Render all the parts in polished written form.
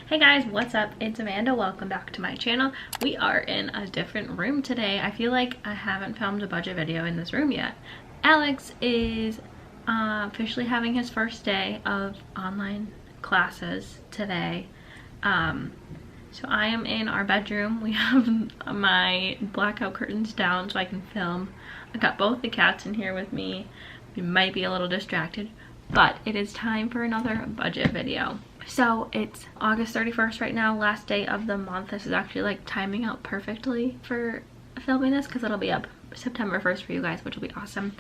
Hey guys, what's up? It's Amanda. Welcome back to my channel. We are in a different room today. I feel like I haven't filmed a budget video in this room yet. Alex is officially having his first day of online classes today. So I am in our bedroom. We have my blackout curtains down so I can film. I got both the cats in here with me. We might be a little distracted, but it is time for another budget video. So it's August 31st right now, last day of the month. This is actually like timing out perfectly for filming this because it'll be up September 1st for you guys, which will be awesome.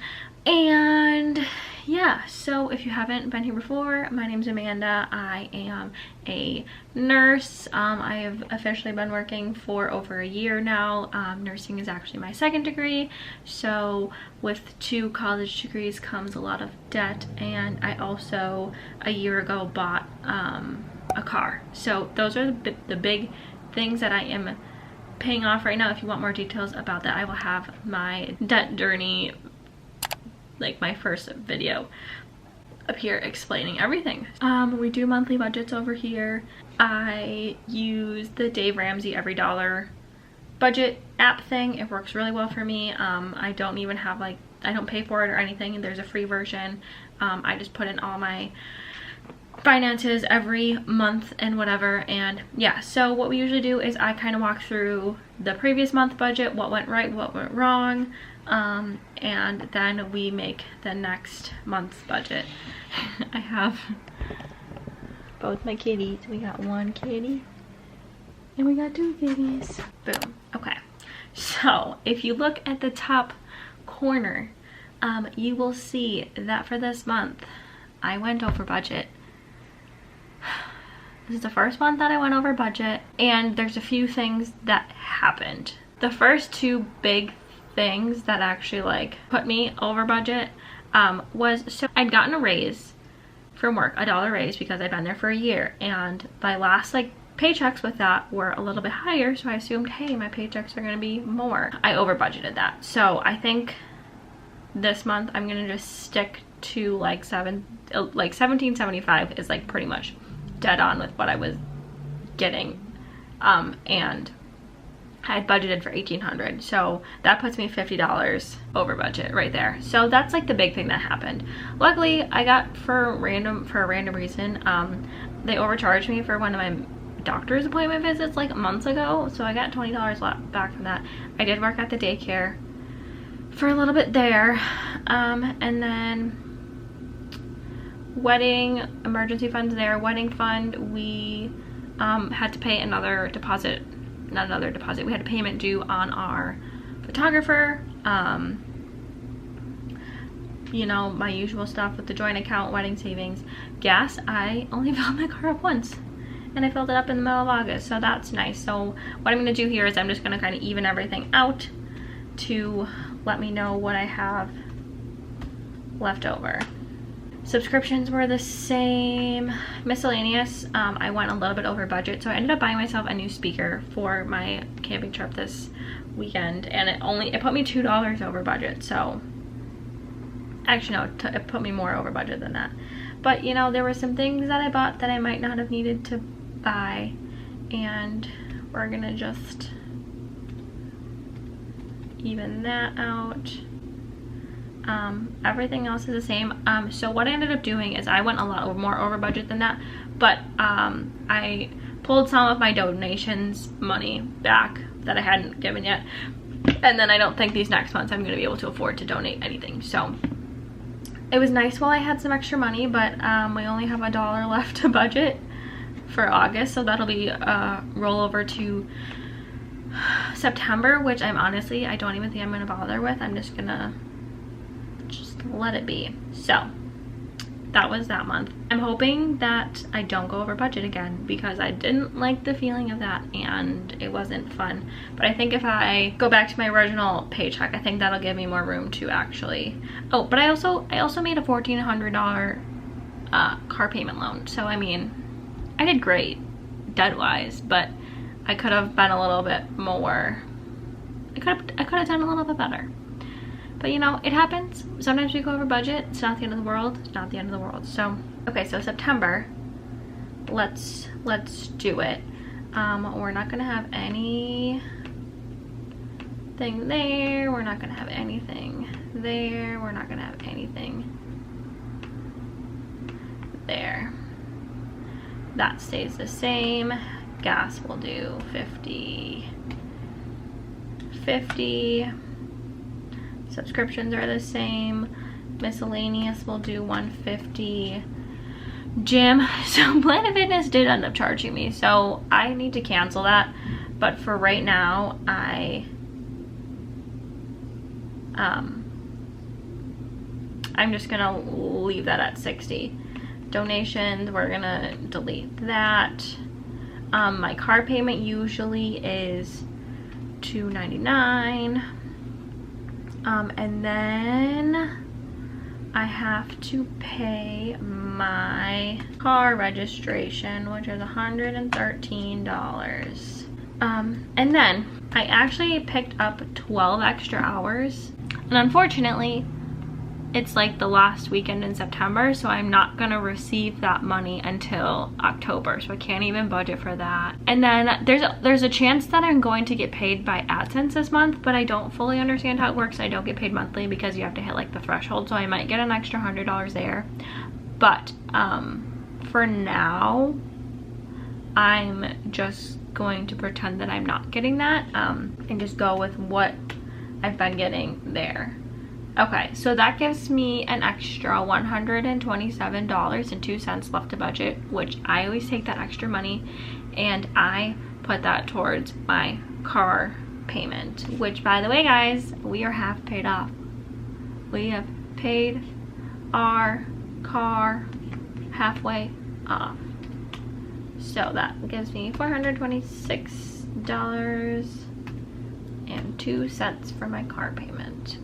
And yeah, so if you haven't been here before, my name's Amanda. I am a nurse. I have officially been working for over a year now. Nursing is actually my second degree. So with 2 college degrees comes a lot of debt, and I also a year ago bought a car. So those are the big things that I am paying off right now. If you want more details about that, I will have my debt journey, like my first video up here explaining everything. We do monthly budgets over here. I use the Dave Ramsey EveryDollar budget app thing. It works really well for me. I don't even have I don't pay for it or anything. There's a free version. I just put in all my finances every month and whatever. And yeah, so what we usually do is I kind of walk through the previous month budget, what went right, what went wrong, and then we make the next month's budget. I have both my kitties. We got 1 kitty and we got 2 kitties. Boom. Okay, so if you look at the top corner, you will see that for this month I went over budget. This is the first month that I went over budget, and there's a few things that happened. The first 2 big things that actually put me over budget was, so I'd gotten a raise from work, a $1 raise, because I'd been there for a year, and my last paychecks with that were a little bit higher, so I assumed, hey, my paychecks are going to be more. I over budgeted that. So I think this month I'm going to just stick to $1775 is pretty much dead on with what I was getting, and I had budgeted for $1,800, so that puts me $50 over budget right there. So that's the big thing that happened. Luckily, I got for a random reason, they overcharged me for one of my doctor's appointment visits months ago, so I got $20 back from that. I did work at the daycare for a little bit there, and then wedding emergency funds there, wedding fund, we had to pay another deposit, not another deposit, we had a payment due on our photographer. You know, my usual stuff with the joint account, wedding savings. Gas, I only filled my car up once, and I filled it up in the middle of August, so that's nice. So what I'm going to do here is I'm just going to kind of even everything out to let me know what I have left over. Subscriptions were the same. Miscellaneous, I went a little bit over budget, so I ended up buying myself a new speaker for my camping trip this weekend, and it put me $2 over budget. So actually no, it put me more over budget than that. But you know, there were some things that I bought that I might not have needed to buy, and we're gonna just even that out. Everything else is the same. So what I ended up doing is I went a lot more over budget than that, but I pulled some of my donations money back that I hadn't given yet, and then I don't think these next months I'm going to be able to afford to donate anything. So it was nice while I had some extra money, but we only have $1 left to budget for August, so that'll be roll over to September, which I don't even think I'm going to bother with. I'm just gonna let it be. So that was that month. I'm hoping that I don't go over budget again, because I didn't like the feeling of that and it wasn't fun. But I think if I go back to my original paycheck, I think that'll give me more room to actually, oh, but I also made a $1,400 car payment loan. So I mean, I did great debt wise, but I could have been a little bit more, I could have done a little bit better. But you know, it happens. Sometimes we go over budget. It's not the end of the world. It's not the end of the world. So, okay, so September let's do it. We're not gonna have anything there, we're not gonna have anything there, we're not gonna have anything there. That stays the same. Gas will do 50. Subscriptions are the same. Miscellaneous will do 150. Gym, so Planet Fitness did end up charging me, so I need to cancel that. But for right now, I'm just gonna leave that at 60. Donations, we're gonna delete that. My car payment usually is $299. And then I have to pay my car registration, which is $113. And then I actually picked up 12 extra hours, and unfortunately it's like the last weekend in September, so I'm not gonna receive that money until October, so I can't even budget for that. And then there's a chance that I'm going to get paid by AdSense this month, but I don't fully understand how it works. I don't get paid monthly because you have to hit like the threshold, so I might get an extra $100 there. But for now, I'm just going to pretend that I'm not getting that, and just go with what I've been getting there. Okay, so that gives me an extra $127.02 left to budget, which I always take that extra money and I put that towards my car payment, which, by the way, guys, we are half paid off. We have paid our car halfway off. So that gives me $426.02 for my car payment.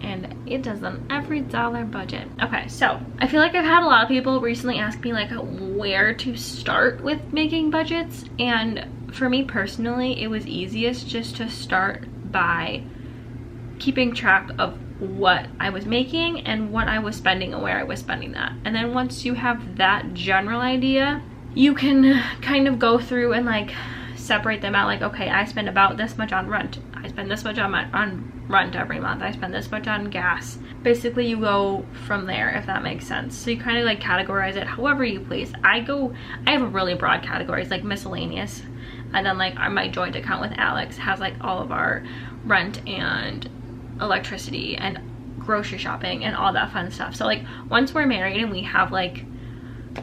And it does an EveryDollar budget. Okay, so I feel like I've had a lot of people recently ask me like where to start with making budgets, and for me personally, it was easiest just to start by keeping track of what I was making and what I was spending and where I was spending that. And then once you have that general idea, you can kind of go through and like separate them out. Like, okay, I spend about this much on rent, I spend this much on rent every month, I spend this much on gas. Basically you go from there, if that makes sense. So you kind of like categorize it however you please. I have a really broad categories, like miscellaneous, and then like my joint account with Alex has like all of our rent and electricity and grocery shopping and all that fun stuff. So like once we're married and we have like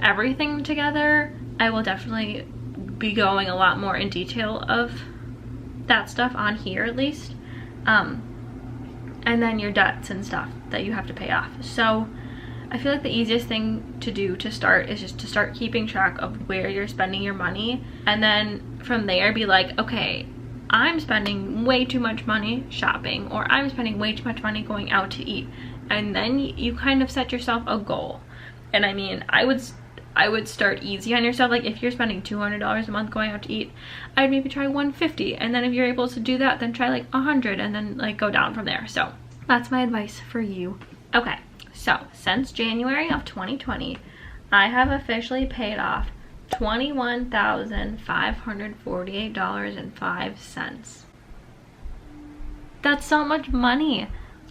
everything together, I will definitely be going a lot more in detail of that stuff on here, at least. And then your debts and stuff that you have to pay off. So I feel like the easiest thing to do to start is just to start keeping track of where you're spending your money, and then from there be like, okay, I'm spending way too much money shopping, or I'm spending way too much money going out to eat. And then you kind of set yourself a goal. And I mean, I would start easy on yourself. Like if you're spending $200 a month going out to eat, I'd maybe try $150, and then if you're able to do that, then try like $100, and then like go down from there. So that's my advice for you. Okay, so since January of 2020, I have officially paid off $21,548.05. That's so much money.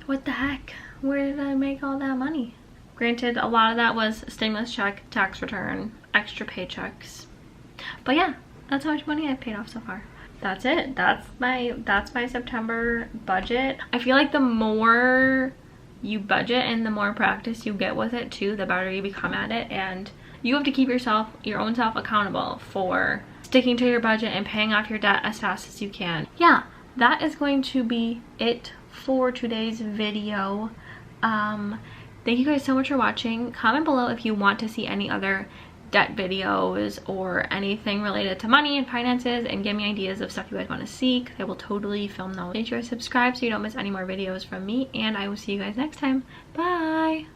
What the heck? Where did I make all that money? Granted, a lot of that was stimulus check, tax return, extra paychecks. But yeah, that's how much money I've paid off so far. That's it. That's my September budget. I feel like the more you budget and the more practice you get with it too, the better you become at it. And you have to keep your own self accountable for sticking to your budget and paying off your debt as fast as you can. Yeah, that is going to be it for today's video. Thank you guys so much for watching. Comment below if you want to see any other debt videos or anything related to money and finances, and give me ideas of stuff you guys want to see, because I will totally film those. Make sure to subscribe so you don't miss any more videos from me, and I will see you guys next time. Bye!